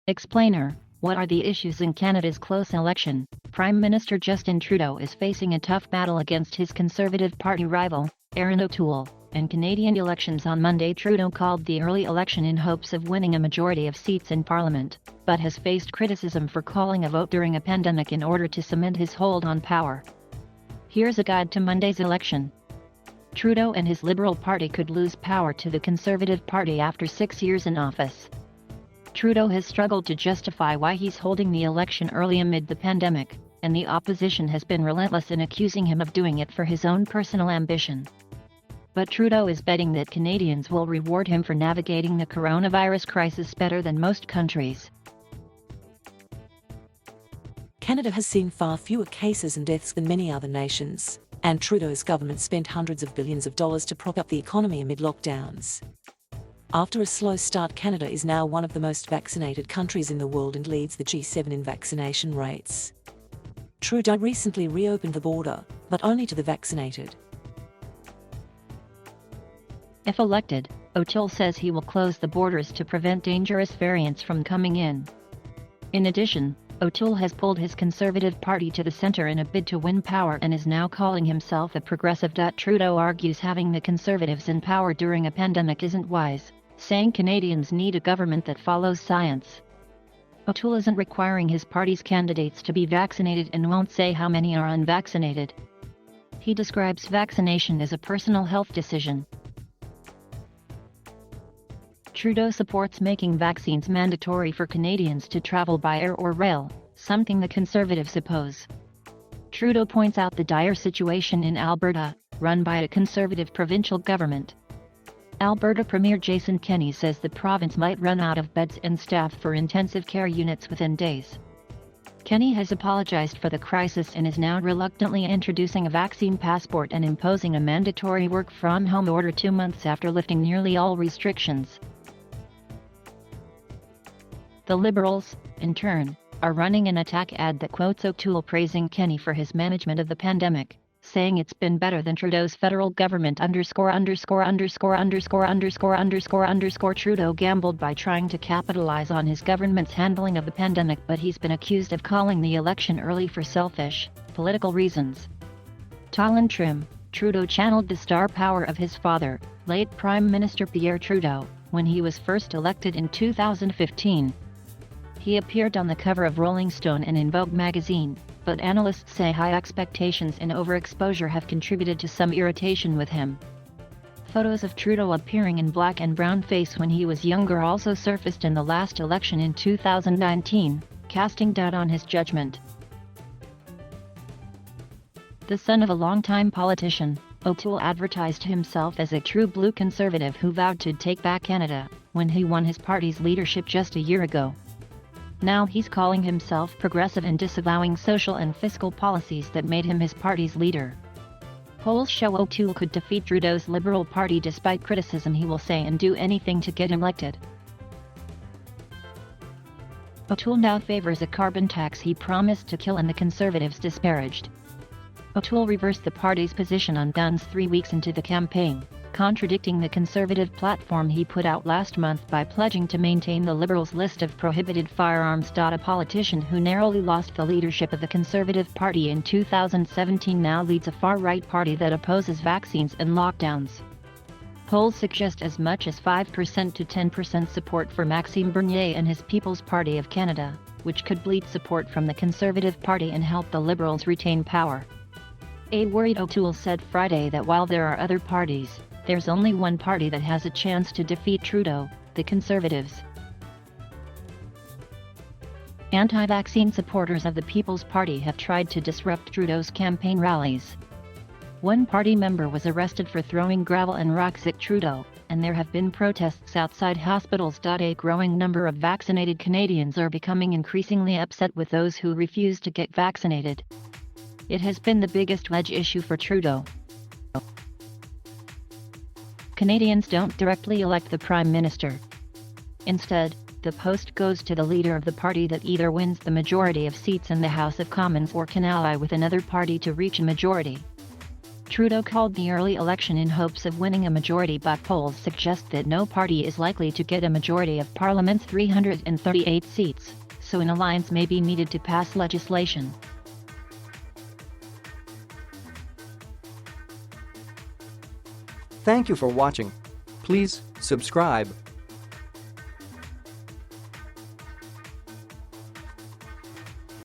Explainer: what are the issues in Canada's close election? Prime Minister Justin Trudeau is facing a tough battle against his Conservative Party rival, Erin O'Toole. In Canadian elections on Monday, Trudeau called the early election in hopes of winning a majority of seats in Parliament, but has faced criticism for calling a vote during a pandemic in order to cement his hold on power. Here's a guide to Monday's election. Trudeau and his Liberal Party could lose power to the Conservative Party after 6 years in office. Trudeau has struggled to justify why he's holding the election early amid the pandemic, and the opposition has been relentless in accusing him of doing it for his own personal ambition. But Trudeau is betting that Canadians will reward him for navigating the coronavirus crisis better than most countries. Canada has seen far fewer cases and deaths than many other nations, and Trudeau's government spent hundreds of billions of dollars to prop up the economy amid lockdowns. After a slow start, Canada is now one of the most vaccinated countries in the world and leads the G7 in vaccination rates. Trudeau recently reopened the border, but only to the vaccinated. If elected, O'Toole says he will close the borders to prevent dangerous variants from coming in. In addition, O'Toole has pulled his Conservative Party to the centre in a bid to win power and is now calling himself a progressive. Trudeau argues having the Conservatives in power during a pandemic isn't wise, saying Canadians need a government that follows science. O'Toole isn't requiring his party's candidates to be vaccinated and won't say how many are unvaccinated. He describes vaccination as a personal health decision. Trudeau supports making vaccines mandatory for Canadians to travel by air or rail, something the Conservatives oppose. Trudeau points out the dire situation in Alberta, run by a Conservative provincial government. Alberta Premier Jason Kenney says the province might run out of beds and staff for intensive care units within days. Kenney has apologized for the crisis and is now reluctantly introducing a vaccine passport and imposing a mandatory work-from-home order 2 months after lifting nearly all restrictions. The Liberals, in turn, are running an attack ad that quotes O'Toole praising Kenney for his management of the pandemic, saying it's been better than Trudeau's federal government. Trudeau gambled by trying to capitalize on his government's handling of the pandemic, but he's been accused of calling the election early for selfish, political reasons. Tall and trim, Trudeau channeled the star power of his father, late Prime Minister Pierre Trudeau, when he was first elected in 2015. He appeared on the cover of Rolling Stone and in Vogue magazine, but analysts say high expectations and overexposure have contributed to some irritation with him. Photos of Trudeau appearing in black and brown face when he was younger also surfaced in the last election in 2019, casting doubt on his judgment. The son of a longtime politician, O'Toole advertised himself as a true blue Conservative who vowed to take back Canada, when he won his party's leadership just a year ago. Now he's calling himself progressive and disavowing social and fiscal policies that made him his party's leader. Polls show O'Toole could defeat Trudeau's Liberal Party despite criticism. He will say and do anything to get him elected. O'Toole now favors a carbon tax he promised to kill and the Conservatives disparaged. O'Toole reversed the party's position on guns 3 weeks into the campaign, contradicting the Conservative platform he put out last month by pledging to maintain the Liberals' list of prohibited firearms. A politician who narrowly lost the leadership of the Conservative Party in 2017 now leads a far-right party that opposes vaccines and lockdowns. Polls suggest as much as 5% to 10% support for Maxime Bernier and his People's Party of Canada, which could bleed support from the Conservative Party and help the Liberals retain power. A worried O'Toole said Friday that while there are other parties, there's only one party that has a chance to defeat Trudeau, the Conservatives. Anti-vaccine supporters of the People's Party have tried to disrupt Trudeau's campaign rallies. One party member was arrested for throwing gravel and rocks at Trudeau, and there have been protests outside hospitals. A growing number of vaccinated Canadians are becoming increasingly upset with those who refuse to get vaccinated. It has been the biggest wedge issue for Trudeau. Canadians don't directly elect the Prime Minister. Instead, the post goes to the leader of the party that either wins the majority of seats in the House of Commons or can ally with another party to reach a majority. Trudeau called the early election in hopes of winning a majority, but polls suggest that no party is likely to get a majority of Parliament's 338 seats, so an alliance may be needed to pass legislation. Thank you for watching. Please subscribe.